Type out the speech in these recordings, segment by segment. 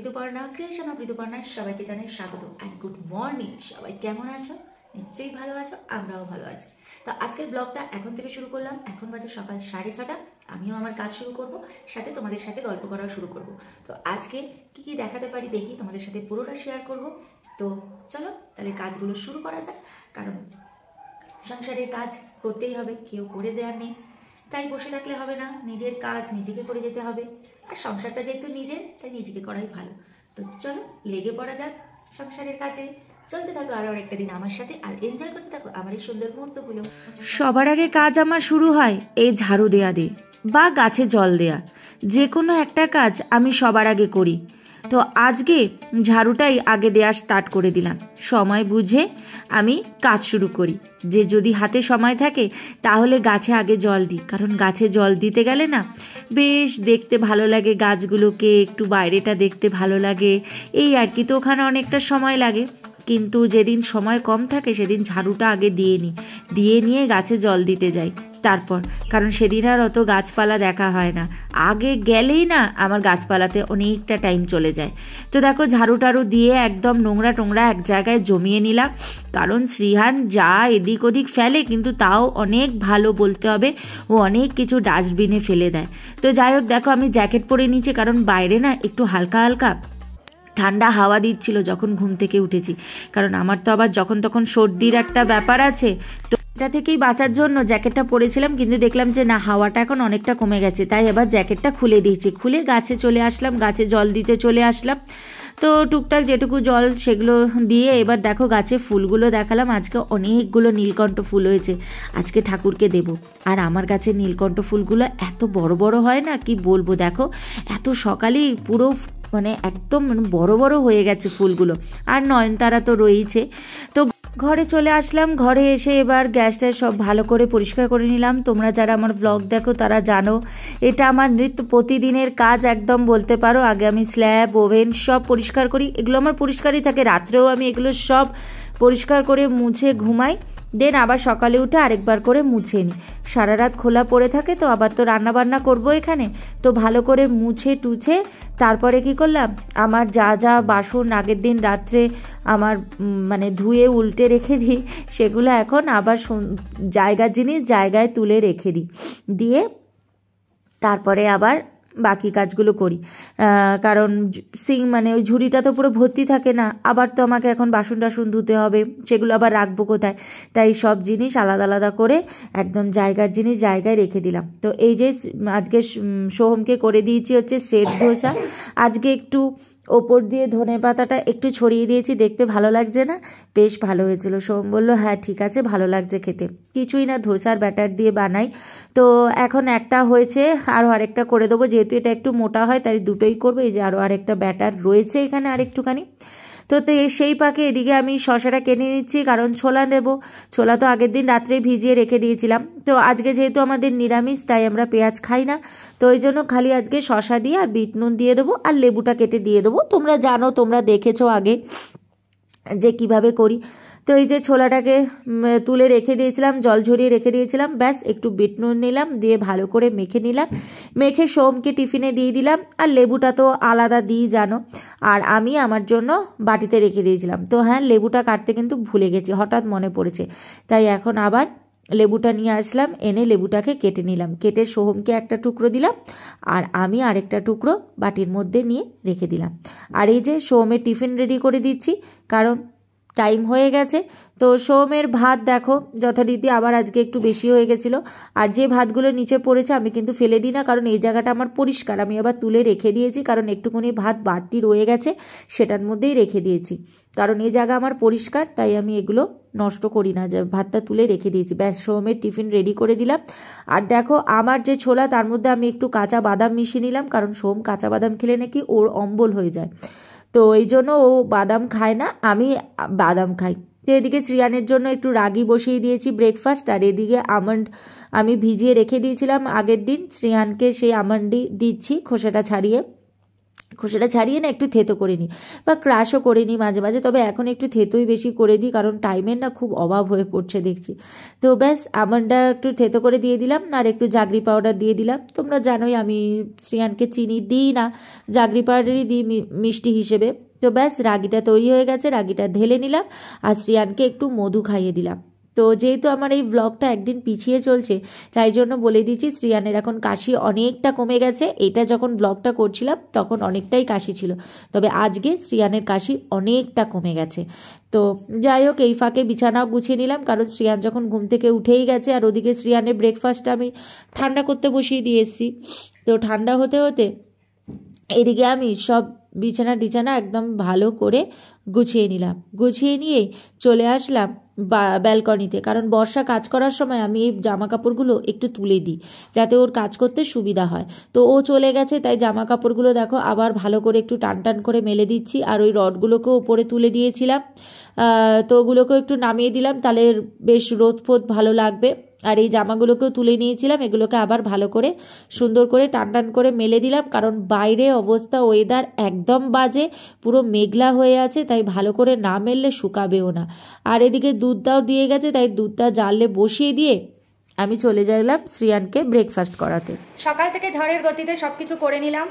Rituparna creation of Rituparna সবাইকে জানাই স্বাগত অ্যান্ড গুড মর্নিং। সবাই কেমন আছো? নিশ্চয়ই ভালো আছো, আমরাও ভালো আছি। তো আজকের ব্লগটা এখন থেকে শুরু করলাম। এখন বাজে সকাল 6:30। আমিও আমার কাজ শুরু করব, সাথে তোমাদের সাথে গল্প করাও শুরু করব। তো আজকে কি কি দেখাতে পারি দেখি, তোমাদের সাথে পুরোটা শেয়ার করব। তো চলো তাহলে কাজগুলো শুরু করা যাক, কারণ সংসারের কাজ করতেই হবে, কেউ করে দেওয়ার নেই। তাই বসে থাকলে হবে না, নিজের কাজ নিজেকে করে যেতে হবে। আর সংসারটা যেহেতু নিজের, তাই নিজেকে করাই ভালো। তো চলো লেগে পড়া যাক সংসারের কাজে। চলতে থাকো আরও একটা দিন আমার সাথে, আর এনজয় করতে থাকো আমার এই সুন্দর মুহূর্তগুলো। সবার আগে কাজ আমার শুরু হয় এই ঝাড়ু দেয়া দিয়ে বা গাছে জল দেয়া। যে কোনো একটা কাজ আমি সবার আগে করি। তো আজকে ঝাড়ুটাই আগে দেয়া স্টার্ট করে দিলাম। সময় বুঝে আমি কাজ শুরু করি, যে যদি হাতে সময় থাকে তাহলে গাছে আগে জল দিই, কারণ গাছে জল দিতে গেলে না বেশ দেখতে ভালো লাগে, গাছগুলোকে একটু বাইরেটা দেখতে ভালো লাগে এই আর কি। তো ওখানে অনেকটা সময় লাগে, কিন্তু যেদিন সময় কম থাকে সেদিন ঝাড়ুটা আগে দিয়ে নিয়ে গাছে জল দিতে যাই তারপর, কারণ সেদিন আর অত গাছপালা দেখা হয় না। আগে গেলেই না আমার গাছপালাতে অনেকটা টাইম চলে যায়। তো দেখো ঝাড়ু টাড়ু দিয়ে একদম নোংরা টোংরা এক জায়গায় জমিয়ে নিলাম, কারণ শ্রীহান যা এদিক ওদিক ফেলে, কিন্তু তাও অনেক ভালো বলতে হবে, ও অনেক কিছু ডাস্টবিনে ফেলে দেয়। তো যাই হোক, দেখো আমি জ্যাকেট পরে নিয়েছি, কারণ বাইরে না একটু হালকা হালকা ঠান্ডা হাওয়া দিচ্ছিল যখন ঘুম থেকে উঠেছি, কারণ আমার তো আবার যখন তখন সর্দির একটা ব্যাপার আছে। তো এটা থেকেই বাঁচার জন্য জ্যাকেটটা পরেছিলাম, কিন্তু দেখলাম যে না, হাওয়াটা এখন অনেকটা কমে গেছে, তাই এবার জ্যাকেটটা খুলে দিয়েছি। খুলে গাছে চলে আসলাম, গাছে জল দিতে চলে আসলাম। তো টুকটাক যেটুকু জল সেগুলো দিয়ে এবার দেখো গাছে ফুলগুলো দেখালাম। আজকে অনেকগুলো নীলকণ্ঠ ফুল হয়েছে, আজকে ঠাকুরকে দেব। আর আমার গাছে নীলকণ্ঠ ফুলগুলো এত বড় বড় হয় না, কি বলবো। দেখো এত সকালেই পুরো মানে একদম বড় বড় হয়ে গেছে ফুলগুলো। আর নয়নতারা তো রয়েছে। তো ঘরে চলে আসলাম, ঘরে এসে এবার গ্যাসটা সব ভালো করে পরিষ্কার করে নিলাম। তোমরা যারা আমার ব্লগ দেখো তারা জানো এটা আমার নিত্য প্রতিদিনের কাজ একদম বলতে পারো। আগে আমি স্ল্যাব ওভেন সব পরিষ্কার করি, এগুলো আমার পরিষ্কারই থাকে। রাত্রেও আমি এগুলো সব পরিষ্কার করে মুছে ঘুমাই, দেন আবার সকালে উঠে আরেকবার করে মুছে নিই। সারা রাত খোলা পড়ে থাকে, তো আবার তো রান্নাবান্না করবো এখানে, তো ভালো করে মুছে টুছে তারপরে কি করলাম, আমার যা যা বাসন আগের দিন রাত্রে আমার মানে ধুয়ে উল্টে রেখে দিই, সেগুলো এখন আবার জায়গার জিনিস জায়গায় তুলে রেখে দিই, দিয়ে তারপরে আবার বাকি কাজগুলো করি। কারণ মানে ওই ঝুড়িটা তো পুরো ভর্তি থাকে না, আবার তো আমাকে এখন বাসন টাসন ধুতে হবে, সেগুলো আবার রাখবো কোথায়। তাই সব জিনিস আলাদা আলাদা করে একদম জায়গার জিনিস জায়গায় রেখে দিলাম। তো এই যে আজকে সোহমকে করে দিয়েছি হচ্ছে সেট ধোসা। আজকে একটু ওপর দিয়ে ধনে পাতাটা একটু ছড়িয়ে দিয়েছি, দেখতে ভালো লাগছে না? বেশ ভালো হয়েছিল। সোহম বলল হ্যাঁ ঠিক আছে, ভালো লাগছে খেতে। কিছুই না, ধোসার ব্যাটার দিয়ে বানাই। তো এখন একটা হয়েছে, আরও আরেকটা করে দেবো, যেহেতু এটা একটু মোটা হয় তাই দুটোই করবো। এই যে আরও আরেকটা ব্যাটার রয়েছে এখানে আরেকটুখানি। তো সেই পাকে এদিকে আমি শসাটা কেটে নিচ্ছি, কারণ ছোলা নেব। ছোলা তো আগের দিন রাত্রেই ভিজিয়ে রেখে দিয়েছিলাম। তো আজকে যেহেতু আমাদের নিরামিষ, তাই আমরা পেঁয়াজ খাই না, তো ওই জন্য খালি আজকে শসা দিয়ে আর বিট নুন দিয়ে দেবো, আর লেবুটা কেটে দিয়ে দেবো। তোমরা জানো, তোমরা দেখেছো আগে যে কিভাবে করি। তো এই যে ছোলাটাকে তুলে রেখে দিয়েছিলাম, জল ঝরিয়ে রেখে দিয়েছিলাম, ব্যাস একটু বিট নুন নিলাম, দিয়ে ভালো করে মেখে নিলাম। মেখে সোমকে টিফিনে দিয়ে দিলাম, আর লেবুটা তো আলাদা দিই জানো, আর আমি আমার জন্য বাটিতে রেখে দিয়েছিলাম। তো হ্যাঁ, লেবুটা কাটতে কিন্তু ভুলে গেছি, হঠাৎ মনে পড়েছে, তাই এখন আবার লেবুটা নিয়ে আসলাম, এনে লেবুটাকে কেটে নিলাম। কেটে সোহমকে একটা টুকরো দিলাম, আর আমি আরেকটা টুকরো বাটির মধ্যে নিয়ে রেখে দিলাম। আর এই যে সোহমের টিফিন রেডি করে দিচ্ছি, কারণ টাইম হয়ে গেছে। তো সোহমের ভাত দেখো যথারীতি আবার আজকে একটু বেশি হয়ে গেছিলো। আর যে ভাতগুলো নিচে পড়েছে আমি কিন্তু ফেলে দিই না, কারণ এই জায়গাটা আমার পরিষ্কার, আমি আবার তুলে রেখে দিয়েছি, কারণ একটুখানি ভাত বাড়তি রয়ে গেছে সেটার মধ্যেই রেখে দিয়েছি, কারণ এই জায়গা আমার পরিষ্কার, তাই আমি এগুলো নষ্ট করি না, যে ভাতটা তুলে রেখে দিয়েছি। ব্যাস সোহমের টিফিন রেডি করে দিলাম। আর দেখো আমার যে ছোলা, তার মধ্যে আমি একটু কাঁচা বাদাম মিশিয়ে নিলাম, কারণ সোহম কাঁচা বাদাম খেলে নাকি ওর অম্বল হয়ে যায়, তো এই জন্য ও বাদাম খায় না, আমি বাদাম খাই। তো এদিকে শ্রিয়ানের জন্য একটু রাগি বসিয়ে দিয়েছি ব্রেকফাস্ট, আর এদিকে আমন্ড আমি ভিজিয়ে রেখে দিয়েছিলাম আগের দিন, শ্রিয়ানকে সেই আমন্ডই দিচ্ছি খোসাটা ছাড়িয়ে। খোসাটা ছাড়িয়ে না একটু থেতো করে নিই বা ক্রাশও করে নিই মাঝে মাঝে, তবে এখন একটু থেতোই বেশি করে দিই কারণ টাইমের না খুব অভাব হয়ে পড়ছে দেখছি। তো ব্যাস আমন্ডটা একটু থেতো করে দিয়ে দিলাম আর একটু জাগরি পাউডার দিয়ে দিলাম। তোমরা জানোই আমি শ্রিয়ানকে চিনি দিই না, জাগরি পাউডারই দিই মিষ্টি হিসেবে। তো ব্যাস রাগিটা তৈরি হয়ে গেছে, রাগিটা ঢেলে নিলাম আর শ্রিয়ানকে একটু মধু খাইয়ে দিলাম। তো যেহেতু আমার এই ব্লগটা একদিন পিছিয়ে চলছে তাই জন্য বলে দিচ্ছি শ্রিয়ানের এখন কাশি অনেকটা কমে গেছে। এটা যখন ব্লগটা করছিলাম তখন অনেকটাই কাশি ছিল, তবে আজকে শ্রিয়ানের কাশি অনেকটা কমে গেছে। তো যাই হোক, এই ফাঁকে বিছানাও গুছিয়ে নিলাম কারণ শ্রিয়ান যখন ঘুম থেকে উঠেই গেছে আর ওদিকে শ্রিয়ানের ব্রেকফাস্টটা আমি ঠান্ডা করতে বসিয়ে দিয়ে এসেছি। তো ঠান্ডা হতে হতে এদিকে আমি সব বিছানা একদম ভালো করে গুছিয়ে নিলাম। গুছিয়ে নিয়েই চলে আসলাম ব্যালকনিতে, কারণ বর্ষা কাজ করার সময় আমি এই জামা কাপড়গুলো একটু তুলে দিই যাতে ওর কাজ করতে সুবিধা হয়। তো ও চলে গেছে তাই জামা কাপড়গুলো দেখো আবার ভালো করে একটু টান করে মেলে দিচ্ছি। আর ওই রডগুলোকেও ওপরে তুলে দিয়েছিলাম, তো ওগুলোকেও একটু নামিয়ে দিলাম, তাহলে বেশ রোদ ফোদ ভালো লাগবে। আর এই জামাগুলোকেও তুলে নিয়েছিলাম, এগুলোকে আবার ভালো করে সুন্দর করে টান করে মেলে দিলাম কারণ বাইরে অবস্থা ওয়েদার একদম বাজে, পুরো মেঘলা হয়ে আছে, তাই ভালো করে না মেললে শুকাবেও না। আর এদিকে দুধটাও দিয়ে গেছে, তাই দুধটা জালে বসিয়ে দিয়ে আমি চলে গেলাম শ্রিয়ানকে ব্রেকফাস্ট করাতে। সকাল থেকে ঝড়ের গতিতে সব কিছু করে নিলাম।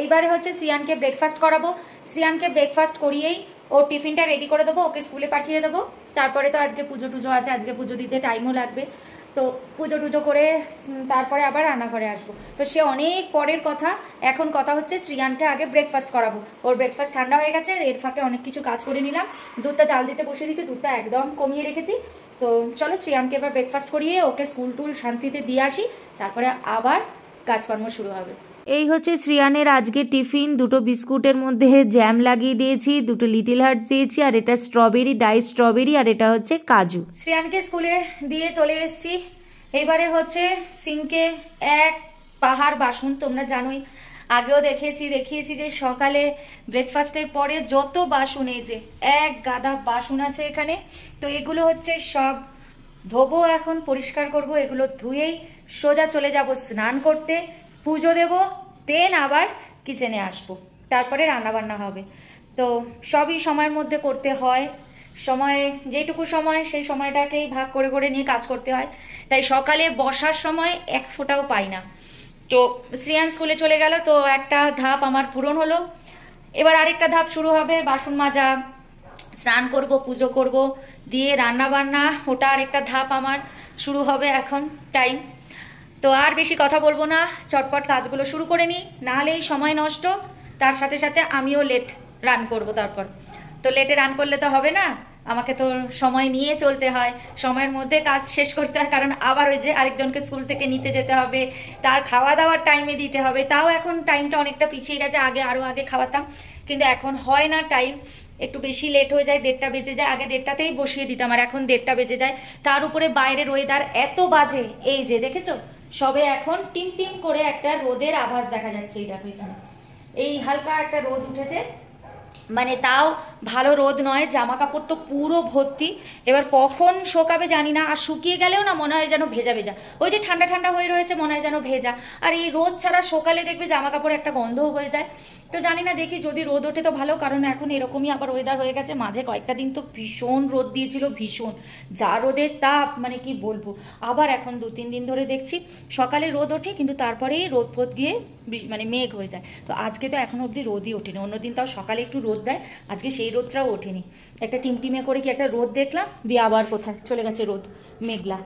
এইবারে হচ্ছে শ্রিয়ানকে ব্রেকফাস্ট করাবো। শ্রিয়ানকে ব্রেকফাস্ট করিয়েই ওর টিফিনটা রেডি করে দেবো, ওকে স্কুলে পাঠিয়ে দেবো। তারপরে তো আজকে পুজো টুজো আছে, আজকে পুজো দিতে টাইমও লাগবে, তো পুজো টুজো করে তারপরে আবার রান্নাঘরে আসবো। তো সে অনেক পরের কথা, এখন কথা হচ্ছে শ্রিয়ানকে আগে ব্রেকফাস্ট করাবো। ওর ব্রেকফাস্ট ঠান্ডা হয়ে গেছে, এর ফাঁকে অনেক কিছু কাজ করে নিলাম। দুধটা জাল দিতে বসিয়ে দিচ্ছি, দুধটা একদম কমিয়ে রেখেছি। তো চলো শ্রিয়ানকে এবার ব্রেকফাস্ট করিয়ে ওকে স্কুল টুল শান্তিতে দিয়ে আসি, তারপরে আবার কাজকর্ম শুরু হবে। এই হচ্ছে শ্রিয়ানের আজকে টিফিন। দুটো বিস্কুটের মধ্যে জ্যাম লাগিয়ে দিয়েছি, দুটো লিটিল হার্টস দিয়েছি, আর এটা স্ট্রবেরি, ডাই স্ট্রবেরি, আর এটা হচ্ছে কাজু। শ্রিয়ানকে স্কুলে দিয়ে চলে এসেছি। এবারে হচ্ছে সিঙ্কে এক পাহাড় বাসন, তোমরা জানোই আগেও দেখিয়েছি যে সকালে ব্রেকফাস্টের পরে যত বাসন, এই যে এক গাদা বাসন আছে এখানে, তো এগুলো হচ্ছে সব ধোবো, এখন পরিষ্কার করব। এগুলো ধুয়েই সোজা চলে যাব স্নান করতে, পুজো দেব, দেন আবার কিচেনে আসবো, তারপরে রান্নাবান্না হবে। তো সবই সময়ের মধ্যে করতে হয়, সময় যেটুকু সময় সেই সময়টাকেই ভাগ করে করে নিয়ে কাজ করতে হয়, তাই সকালে বসার সময় এক ফোঁটাও পাই না। তো শ্রিয়ান স্কুলে চলে গেল, তো একটা ধাপ আমার পূরণ হলো। এবার আরেকটা ধাপ শুরু হবে, বাসন মাজা, স্নান করব, পুজো করব, দিয়ে রান্না বান্না, ওটা আরেকটা ধাপ আমার শুরু হবে এখন টাইম। তো আর বেশি কথা বলবো না, চটপট কাজগুলো শুরু করে নিই, নাহলে এই সময় নষ্ট, তার সাথে সাথে আমিও লেট রান করব। তারপর তো লেটে রান করলে তো হবে না, আমাকে তো সময় নিয়ে চলতে হয়, সময়ের মধ্যে কাজ শেষ করতে হয়, কারণ আবার ওই যে আরেকজনকে স্কুল থেকে নিতে যেতে হবে, তার খাওয়া দাওয়ার টাইমে দিতে হবে। তাও এখন টাইমটা অনেকটা পিছিয়ে গেছে, আরও আগে খাওয়াতাম, কিন্তু এখন হয় না, টাইম একটু বেশি লেট হয়ে যায়, 1:30 বেজে যায়। আগে 1:30তেই বসিয়ে দিতাম, আর এখন 1:30 বেজে যায়। তার উপরে বাইরের ওয়েদার এত বাজে, এই যে দেখেছো সবে এখন টিম টিম করে একটা রোদের আভাস দেখা যাচ্ছে। এই দেখো এখানে এই হালকা একটা রোদ উঠেছে, মানে তাও ভালো রোদ নয়, জামা কাপড় তো পুরো ভর্তি। এবার কখন শোকাবে জানি না, আর শুকিয়ে গেলেও না মনে হয় যেন ভেজা ভেজা, ওই যে ঠান্ডা ঠান্ডা হয়ে রয়েছে মনে হয় যেন ভেজা। আর এই রোদ ছাড়া সকালে দেখবে জামা কাপড় একটা গন্ধও হয়ে যায়। তো জানি না, দেখি যদি রোদ ওঠে তো ভালো, কারণ এখন এরকমই আবার ওয়েদার হয়ে গেছে। মাঝে কয়েকটা দিন তো ভীষণ রোদ দিয়েছিল, ভীষণ, যা রোদের তাপ মানে কি বলবো। আবার এখন 2-3 দিন ধরে দেখছি সকালে রোদ ওঠে, কিন্তু তারপরেই রোদ ফোদ গিয়ে মানে মেঘ হয়ে যায়। তো আজকে তো এখনো অবধি রোদই ওঠেনি, অন্যদিন তাও সকালে একটু রোদ দেয়, আজকে সেই রোদটাও ওঠেনি। একটা টিমটিমে করে কি একটা রোদ দেখলাম, দিয়ে আবার কোথায় চলে গেছে রোদ, মেঘলা।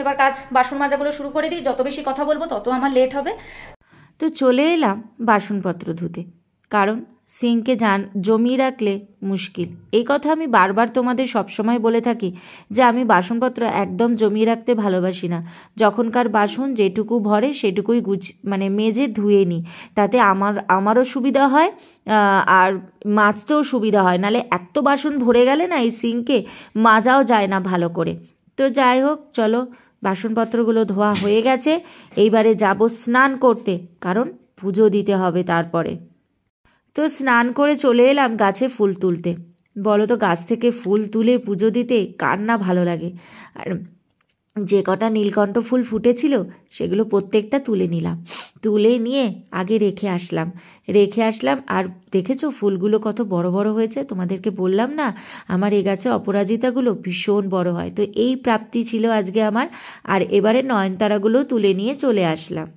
এবার বাসন মাজাগুলো শুরু করে দিই, যত বেশি কথা বলবো তত আমার লেট হবে। তো চলে এলাম বাসনপত্র ধুতে, কারণ সিঙ্কে জমিয়ে রাখলে মুশকিল। এই কথা আমি বারবার তোমাদের সবসময় বলে থাকি যে আমি বাসনপত্র একদম জমিয়ে রাখতে ভালোবাসি না। যখনকার বাসন যেটুকু ভরে সেটুকুই মানে মেজে ধুয়ে নিই, তাতে আমারও সুবিধা হয় আর মাজতেও সুবিধা হয়। নালে এত বাসন ভরে গেলে না এই সিঙ্কে মাজাও যায় না ভালো করে। তো যাই হোক, চলো বাসনপত্রগুলো ধোয়া হয়ে গেছে, এইবারে যাব স্নান করতে, কারণ পুজো দিতে হবে তারপরে। তো স্নান করে চলে এলাম গাছে ফুল তুলতে। বলো তো, গাছ থেকে ফুল তুলে পুজো দিতে কার না ভালো লাগে। আর যে কটা নীলকণ্ঠ ফুল ফুটেছিল সেগুলো প্রত্যেকটা তুলে নিলাম, তুলে নিয়ে আগে রেখে আসলাম। আর দেখেছো ফুলগুলো কত বড় বড় হয়েছে, তোমাদেরকে বললাম না আমার এ গাছে অপরাজিতাগুলো ভীষণ বড় হয়। তো এই প্রাপ্তি ছিল আজকে আমার। আর এবারে নয়নতারাগুলো তুলে নিয়ে চলে আসলাম।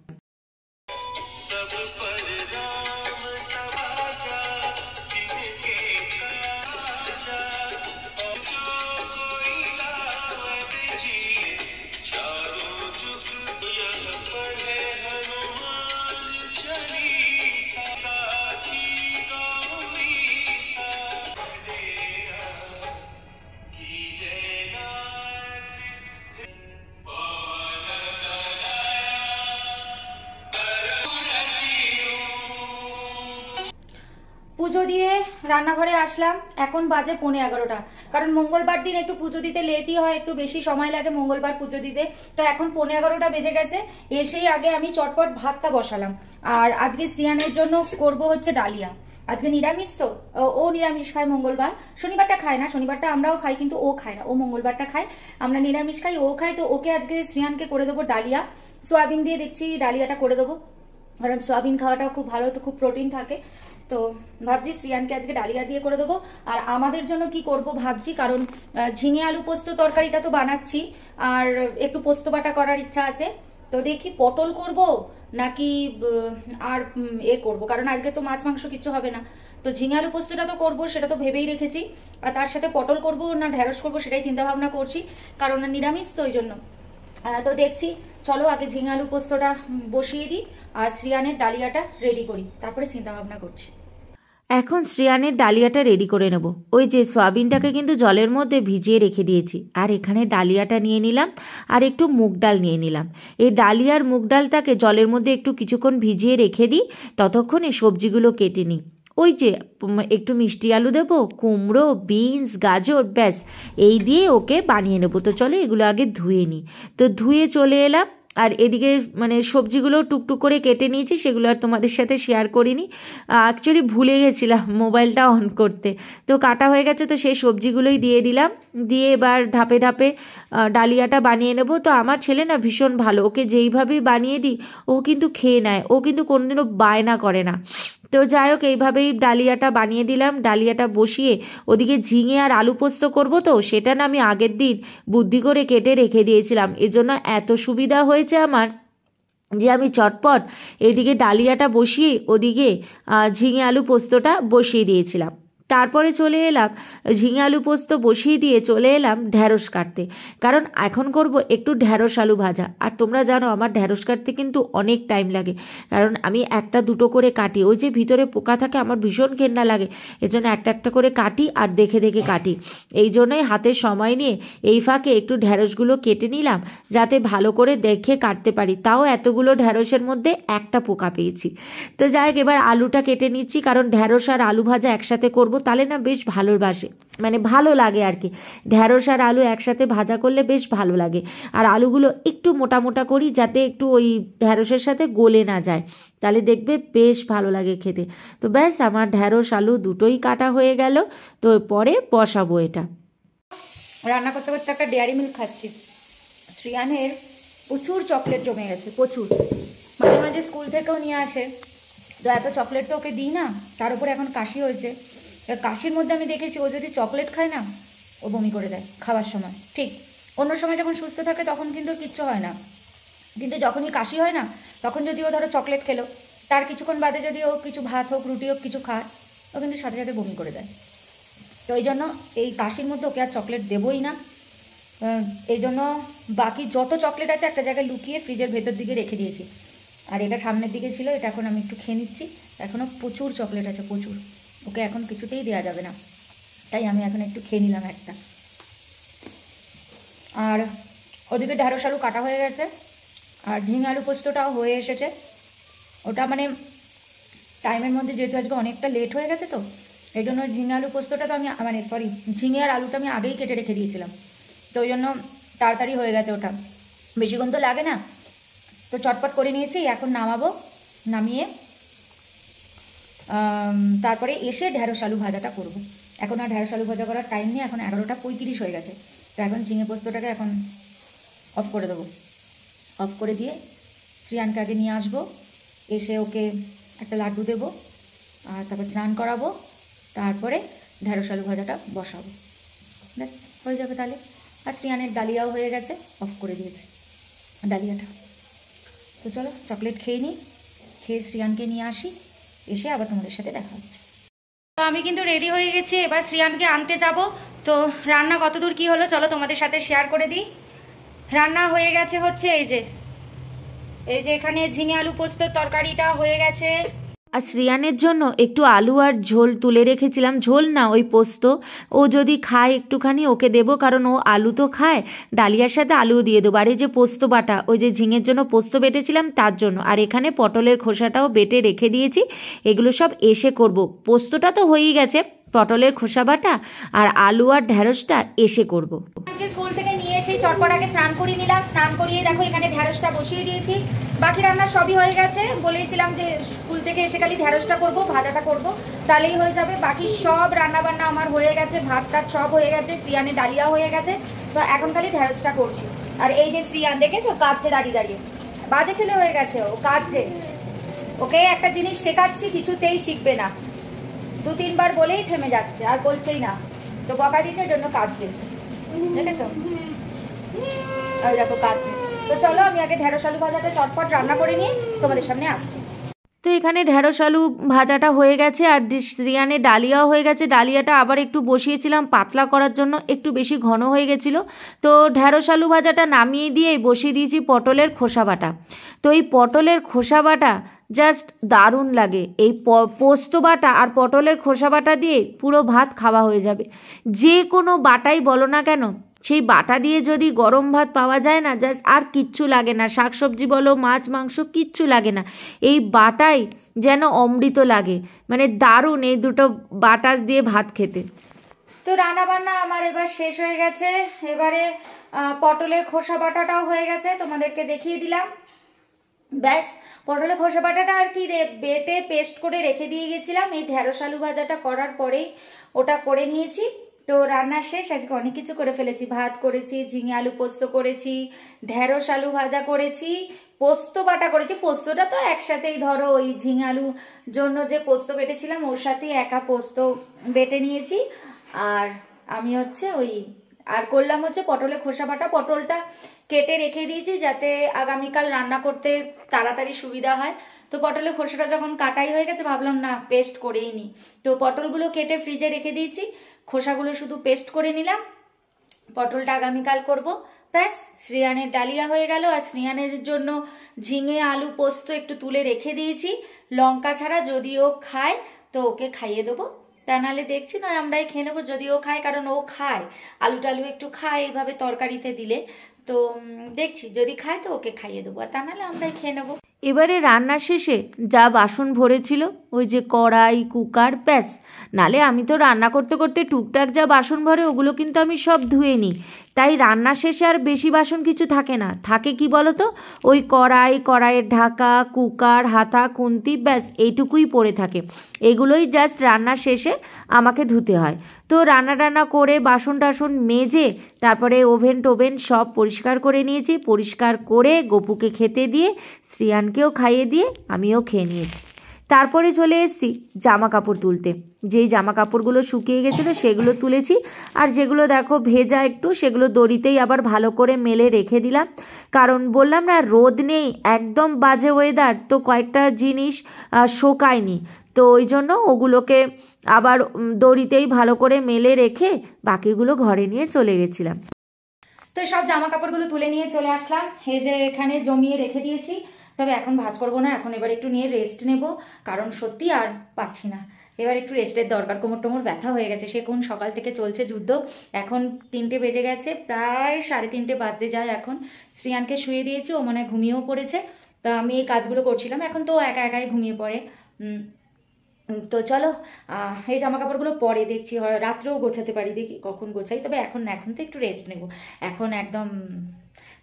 পুজো দিয়ে রান্নাঘরে আসলাম, এখন বাজে 11:15। কারণ মঙ্গলবার দিন একটু পুজো দিতে লেটই হয়, একটু বেশি সময় লাগে মঙ্গলবার পুজো দিতে। তো এখন 11:15 বেজে গেছে। এসেই আগে আমি চটপট ভাতটা বসালাম। আর আজকে শ্রিয়ানের জন্য করব হচ্ছে ডালিয়া। আজকে নিরামিষ, তো ও নিরামিষ খায় মঙ্গলবার, শনিবারটা খায় না, শনিবারটা আমরাও খাই কিন্তু ও খায় না, ও মঙ্গলবারটা খায়। আমরা নিরামিষ খাই, ও খায়। তো ওকে আজকে শ্রিয়ানকে করে দেবো ডালিয়া, সোয়াবিন দিয়ে দেখছি ডালিয়াটা করে দেবো, কারণ সোয়াবিন খাওয়াটাও খুব ভালো, তো খুব প্রোটিন থাকে। তো ভাবছি শ্রিয়ানকে আজকে ডালিয়া দিয়ে করে দেবো। আর আমাদের জন্য কি করব ভাবছি, কারণ ঝিঙে আলু পোস্ত তরকারিটা তো বানাচ্ছি, আর একটু পোস্ত বাটা করার ইচ্ছা আছে। তো দেখি পটল করব নাকি আর করব, কারণ আজকে তো মাছ মাংস কিছু হবে না। তো ঝিঙে আলু পোস্তটা তো করবো, সেটা তো ভেবেই রেখেছি। আর তার সাথে পটল করব না ঢেঁড়স করবো সেটাই চিন্তা ভাবনা করছি, কারণ নিরামিষ তো ওই জন্য। তো দেখছি, চলো আগে ঝিঙে আলু পোস্তটা বসিয়ে দিই আর শ্রিয়ানের ডালিয়াটা রেডি করি, তারপরে চিন্তা ভাবনা করছি। এখন শ্রেয়ানের ডালিয়াটা রেডি করে নেব। ওই যে সয়াবিনটাকে কিন্তু জলের মধ্যে ভিজিয়ে রেখে দিয়েছি, আর এখানে ডালিয়াটা নিয়ে নিলাম, আর একটু মুগ ডাল নিয়ে নিলাম। এই ডালিয়ার মুগ ডালটাকে জলের মধ্যে একটু কিছুক্ষণ ভিজিয়ে রেখে দিই, ততক্ষণে সবজিগুলো কেটে নিই। ওই যে একটু মিষ্টি আলু দেবো, কুমড়ো, বিনস, গাজর, ব্যাস এই দিয়ে ওকে বানিয়ে নেবো। তো চলো এগুলো আগে ধুয়ে নিই। তো ধুয়ে চলে এলাম, আর এদিকে মানে সবজিগুলো টুকটুক করে কেটে নিয়েছি, সেগুলো আর তোমাদের সাথে শেয়ার করিনি, অ্যাকচুয়ালি ভুলে গেছিলাম মোবাইলটা অন করতে। তো কাটা হয়ে গেছে, তো সেই সবজিগুলোই দিয়ে দিলাম, দিয়ে এবার ধাপে ধাপে ডালিয়াটা বানিয়ে নেব। তো আমার ছেলে না ভীষণ ভালো, ওকে যেইভাবেই বানিয়ে দিই ও কিন্তু খেয়ে নেয়, ও কিন্তু কোনোদিনও বায়না করে না। তো যাই হোক এইভাবেই ডালিয়াটা বানিয়ে দিলাম। ডালিয়াটা বসিয়ে ওদিকে ঝিঙে আর আলু পোস্ত করব, তো সেটা না আমি আগের দিন বুদ্ধি করে কেটে রেখে দিয়েছিলাম, এজন্য এত সুবিধা হয়েছে আমার যে আমি চটপট এদিকে ডালিয়াটা বসিয়ে ওদিকে ঝিঙে আলু পোস্তটা বসিয়ে দিয়েছিলাম। তারপরে চলে এলাম ঝিঙে আলু পোস্ত বসিয়ে দিয়ে চলে এলাম ঢ্যাঁড়স কাটতে, কারণ এখন করব একটু ঢ্যাঁড়স আলু ভাজা। আর তোমরা জানো আমার ঢ্যাঁড়স কাটতে কিন্তু অনেক টাইম লাগে, কারণ আমি একটা দুটো করে কাটি, ওই যে ভিতরে পোকা থাকে আমার ভীষণ ঘেন্না লাগে, এজন্য একটা একটা করে কাটি আর দেখে দেখে কাটি। এই জন্যই হাতে সময় নিয়ে এই ফাঁকে একটু ঢ্যাঁড়সগুলো কেটে নিলাম, যাতে ভালো করে দেখে কাটতে পারি। তাও এতগুলো ঢ্যাঁড়সের মধ্যে একটা পোকা পেয়েছি। তো যাই হোক এবার আলুটা কেটে নিচ্ছি, কারণ ঢ্যাঁড়স আর আলু ভাজা একসাথে করব, তাহলে না বেশ ভালোবাসে, মানে ভালো লাগে আর কি। ঢ্যাঁড়স আর আলু একসাথে ভাজা করলে বেশ ভালো লাগে। আর আলুগুলো একটু মোটা মোটা করি, যাতে একটু ওই ঢ্যাঁড়সের সাথে গলে না যায়, তাহলে দেখবে বেশ ভালো লাগে খেতে। তো ব্যাস আমার ঢ্যাঁড়স আলু দুটোই কাটা হয়ে গেল। তো পরে বসাবো এটা। রান্না করতে করতে একটা ডেয়ারি মিল্ক খাচ্ছি। শ্রিয়ানের প্রচুর চকলেট জমে গেছে, প্রচুর, মাঝে মাঝে স্কুল থেকেও নিয়ে আসে। তো এত চকলেট তো ওকে দিই না, তার উপরে এখন কাশি হয়েছে। কাশির মধ্যে আমি দেখেছি ও যদি চকলেট খায় না ও বমি করে দেয় খাওয়ার সময়। ঠিক অন্য সময় যখন সুস্থ থাকে তখন কিন্তু কিচ্ছু হয় না, কিন্তু যখনই কাশি হয় না তখন যদি ও ধরো চকলেট খেলো, তার কিছুক্ষণ বাদে যদি ও কিছু ভাত হোক রুটি হোক কিছু খায়, ও কিন্তু সাথে সাথে বমি করে দেয়। তো এই জন্য এই কাশির মধ্যে ওকে আর চকলেট দেবই না। এই জন্য বাকি যত চকলেট আছে একটা জায়গায় লুকিয়ে ফ্রিজের ভেতর দিকে রেখে দিয়েছি। আর এটা সামনের দিকে ছিল, এটা এখন আমি একটু খেয়ে নিচ্ছি। এখনও প্রচুর চকলেট আছে, প্রচুর, ওকে এখন কিছুতেই দেওয়া যাবে না, তাই আমি এখন একটু খেয়ে নিলাম একটা। আর ওদিকে ঢ্যাঁড়স আলু কাটা হয়ে গেছে, আর ঝিঙে আলু পোস্তটাও হয়ে এসেছে। ওটা মানে টাইমের মধ্যে যেহেতু আজকে অনেকটা লেট হয়ে গেছে, তো এই জন্য ঝিঙে আলু পোস্তটা তো আমি মানে সরি ঝিঙে আর আলুটা আমি আগেই কেটে রেখে দিয়েছিলাম, তো ওই জন্য তাড়াতাড়ি হয়ে গেছে, ওটা বেশিক্ষণ তো লাগে না। তো চটপট করে নিয়েছি, এখন নামাবো, নামিয়ে তারপরে এসে ঢ্যাঁড়স আলু ভাজাটা করব। এখন আর ঢ্যাঁড়স আলু ভাজা করার টাইম নেই, এখন 11:35 হয়ে গেছে। তো এখন ঝিঙে পোস্তটাকে এখন অফ করে দেবো। অফ করে দিয়ে শ্রিয়ানকে আগে নিয়ে আসবো, এসে ওকে একটা লাড্ডু দেবো, আর তারপর স্নান করাবো, তারপরে ঢ্যাঁড়স আলু ভাজাটা বসাবো। দেখ হয়ে যাবে তাহলে। আর শ্রিয়ানের ডালিয়াও হয়ে গেছে, অফ করে দিয়েছে ডালিয়াটা। তো চলো চকলেট খেয়ে নিই, খেয়ে শ্রিয়ানকে নিয়ে আসি, এসে আবার তোমাদের সাথে দেখা হচ্ছে। তো আমি কিন্তু রেডি হয়ে গেছি, এবার শ্রিয়ানকে আনতে যাব। তো রান্না কতদূর কি হলো চলো তোমাদের সাথে শেয়ার করে দিই। রান্না হয়ে গেছে হচ্ছে এই যে এখানে ঝিঙে আলু পোস্তর তরকারিটা হয়ে গেছে। আর শ্রিয়ানের জন্য একটু আলু আর ঝোল তুলে রেখেছিলাম, ঝোল না ওই পোস্ত, ও যদি খায় একটুখানি ওকে দেবো, কারণ ও আলু তো খায়, ডালিয়ার সাথে আলুও দিয়ে দেবো। আর এই যে পোস্ত বাটা, ওই যে ঝিঙের জন্য পোস্ত বেটেছিলাম তার জন্য, আর এখানে পটলের খোসাটাও বেটে রেখে দিয়েছি, এগুলো সব এসে করব। পোস্তটা তো হয়েই গেছে, পটলের খোসা বাটা আর আলু আর ঢ্যাঁড়সটা এসে করব। স্কুল থেকে নিয়ে এসে চটপট আগে স্নান করিয়ে নিলাম, স্নান করিয়ে দেখো এখানে ঢ্যাঁড়সটা বসিয়ে দিয়েছি। বাকি রান্না সবই হয়ে গেছে, বলেছিলাম যে স্কুল থেকে এসে খালি ঢ্যাঁড়সটা করব, ভাজাটা করব, তাহলেই হয়ে যাবে। বাকি সব রান্না বান্না আমার হয়ে গেছে, ভাত টাত সব হয়ে গেছে, শ্রিয়ানের ডালিয়া হয়ে গেছে। তো এখন খালি ঢ্যাঁড়সটা করছি। আর এই যে শ্রিয়ান দেখেছো কাঁদছে দাঁড়িয়ে দাঁড়িয়ে, বাজে ছেলে হয়ে গেছে, ও কাঁদছে। ওকে একটা জিনিস শেখাচ্ছি, কিছুতেই শিখবে না, 2-3 বার বলেই থেমে যাচ্ছে, আর বলছেই না। তো বকা দিচ্ছে, এর জন্য কাঁদছে, দেখেছো? ওই দেখো কাঁদছে। তো চলো আমি আগে ঢ্যাঁড়স আলু ভাজাটা চটপট রান্না করে নিয়ে তোমাদের সামনে আসছি। তো এখানে ঢ্যাঁড়স আলু ভাজাটা হয়ে গেছে, আর শ্রিয়ানে ডালিয়াও হয়ে গেছে। ডালিয়াটা আবার একটু বসিয়েছিলাম পাতলা করার জন্য, একটু বেশি ঘন হয়ে গেছিলো। তো ঢ্যাঁড়স আলু ভাজাটা নামিয়ে দিয়ে বসিয়ে দিয়েছি পটলের খোসা বাটা। তো এই পটলের খোসা বাটা জাস্ট দারুণ লাগে, এই পোস্ত বাটা আর পটলের খোসা বাটা দিয়ে পুরো ভাত খাওয়া হয়ে যাবে। যে কোনো বাটাই বলো না কেন, সেই বাটা দিয়ে যদি গরম ভাত পাওয়া যায় না, জাস্ট আর কিচ্ছু লাগে না, শাকসবজি বলো মাছ মাংস কিচ্ছু লাগে না, এই বাটাই যেন অমৃত লাগে, মানে দারুণ এই দুটো বাটা দিয়ে ভাত খেতে। তো রান্না বান্না আমার এবার শেষ হয়ে গেছে, এবারে পটলের খোসা বাটাটাও হয়ে গেছে, তোমাদেরকে দেখিয়ে দিলাম। ব্যাস পটলের খোসা বাটাটা আর কি বেটে পেস্ট করে রেখে দিয়ে গেছিলাম, এই ঢ্যাঁড়স আলু ভাজাটা করার পরেই ওটা করে নিয়েছি। তো রান্না শেষ, আজকে অনেক কিছু করে ফেলেছি, ভাত করেছি, ঝিঙে আলু পোস্ত করেছি, ঢ্যাঁড়স আলু ভাজা করেছি, পোস্ত বাটা করেছি। পোস্তটা তো একসাথেই ধরো ওই ঝিঙে আলু জন্য যে পোস্ত বেটেছিলাম ওর সাথেই একা পোস্ত বেটে নিয়েছি। আর আমি হচ্ছে ওই আর করলাম হচ্ছে পটলের খোসা বাটা, পটলটা কেটে রেখে দিয়েছি যাতে আগামীকাল রান্না করতে তাড়াতাড়ি সুবিধা হয়। তো পটলের খোসাটা যখন কাটাই হয়ে গেছে ভাবলাম না পেস্ট করেই নিই, তো পটলগুলো কেটে ফ্রিজে রেখে দিয়েছি, খোসাগুলো শুধু পেস্ট করে নিলাম, পটলটা আগামীকাল করব। ব্যাস শ্রিয়ানের ডালিয়া হয়ে গেল। আর শ্রিয়ানের জন্য ঝিঙে আলু পোস্ত একটু তুলে রেখে দিয়েছি, লঙ্কা ছাড়া, যদিও খায় তো ওকে খাইয়ে দেবো, তা নাহলে দেখছি নয় আমরাই খেয়ে নেবো, যদিও খায়, কারণ ও খায় আলু টালু একটু খায় এইভাবে তরকারিতে দিলে। তো দেখছি যদি খায় তো ওকে খাইয়ে দেবো, আর তা নাহলে আমরাই খেয়ে নেবো। এবারে রান্না শেষে যা বাসন ভরেছিল, ওই যে কড়াই কুকার, ব্যাস, নালে আমি তো রান্না করতে করতে টুকটাক যা বাসন ভরে ওগুলো কিন্তু আমি সব ধুয়ে নিই, তাই রান্না শেষে আর বেশি বাসন কিছু থাকে না, থাকে কি বলো তো, ওই কড়াই, কড়াইয়ের ঢাকা, কুকার, হাতা, খুন্তি, ব্যাস এইটুকুই পড়ে থাকে, এগুলোই জাস্ট রান্না শেষে আমাকে ধুতে হয়। তো রান্না করে বাসন টাসন মেজে তারপরে ওভেন টোভেন সব পরিষ্কার করে নিয়েছি, পরিষ্কার করে গপুকে খেতে দিয়ে শ্রিয়ানকেও খাইয়ে দিয়ে আমিও খেয়ে নিয়েছি। তারপরে চলে এসেছি জামা কাপড় তুলতে, যেই জামা কাপড়গুলো শুকিয়ে গেছিলো সেগুলো তুলেছি, আর যেগুলো দেখো ভেজা একটু সেগুলো দড়িতেই আবার ভালো করে মেলে রেখে দিলাম, কারণ বললাম না রোদ নেই, একদম বাজে ওয়েদার, তো কয়েকটা জিনিস শোকায়নি, তো ওই জন্য ওগুলোকে আবার দড়িতেই ভালো করে মেলে রেখে বাকিগুলো ঘরে নিয়ে চলে গেছিলাম। তো সব জামা কাপড়গুলো তুলে নিয়ে চলে আসলাম, এই যে এখানে জমিয়ে রেখে দিয়েছি, তবে এখন ভাঁজ করবো না, এখন এবার একটু নিয়ে রেস্ট নেব, কারণ সত্যি আর পাচ্ছি না, এবার একটু রেস্টের দরকার, কোমর টোমর ব্যথা হয়ে গেছে, সে কোন সকাল থেকে চলছে যুদ্ধ। এখন 3টে বেজে গেছে, প্রায় 3:30 বাজতে যায় এখন। শ্রিয়ানকে শুয়ে দিয়েছি, ও মনে হয় ঘুমিয়েও পড়েছে, তা আমি এই কাজগুলো করছিলাম, এখন তো একা একাই ঘুমিয়ে পড়ে। তো চলো এই জামা কাপড়গুলো পরে দেখছি, হয় রাত্রেও গোছাতে পারি, দেখি কখন গোছাই, তবে এখন তো একটু রেস্ট নেব, এখন একদম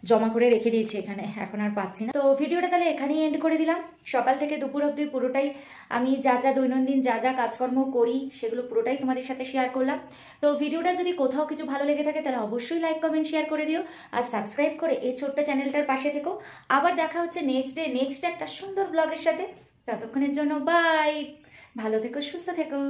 জমা করে রেখে দিয়েছি এখানে, এখন আর পাচ্ছি না। তো ভিডিওটা তাহলে এখানেই এন্ড করে দিলাম। সকাল থেকে দুপুর অবধি পুরোটাই আমি যা যা দৈনন্দিন যা যা কাজকর্ম করি সেগুলো পুরোটাই তোমাদের সাথে শেয়ার করলাম। তো ভিডিওটা যদি কোথাও কিছু ভালো লেগে থাকে তাহলে অবশ্যই লাইক কমেন্ট শেয়ার করে দিও, আর সাবস্ক্রাইব করে এই ছোট্ট চ্যানেলটার পাশে থেকো। আবার দেখা হচ্ছে নেক্সট একটা সুন্দর ব্লগের সাথে। ততক্ষণের জন্য বাই, ভালো থেকো, সুস্থ থেকো।